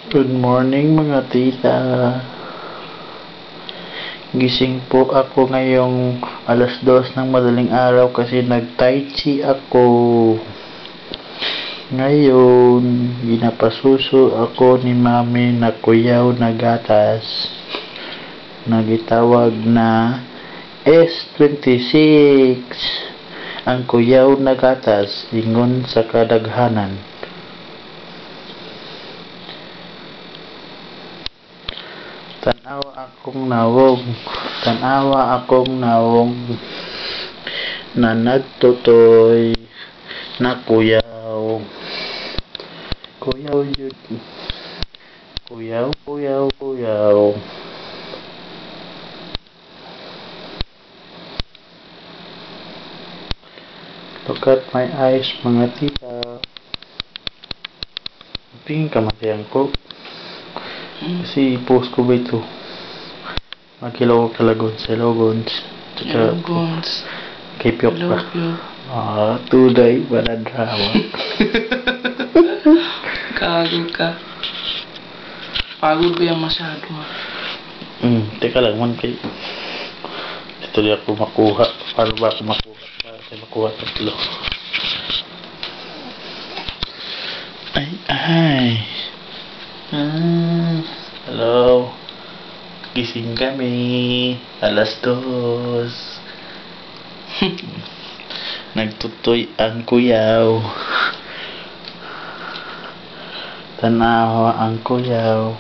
Good morning mga tita. Gising po ako ngayong alas 2 ng madaling araw kasi nag-tai chi ako. Ngayon, ginapasuso ako ni mami na kuyaw na gatas na gitawag na S26. Ang kuyaw na gatas ingon sa kadaghanan. Tanawa akong nawong na nagtutoy na kuyaw yun. Kuyaw. Look at my eyes mga tita. Tingin ka masayang ko kasi post ko ba ito magkilaw kalagon sa logons kay Pyok pa tuday banadrawa. Gago ka, pagod ba yung masyado teka lang man kay ito di ako makuha para ba ako makuha tatlo ay hello, gising kami alas 2. Nagtutoy ang kuyaw, tanawa ang kuyaw.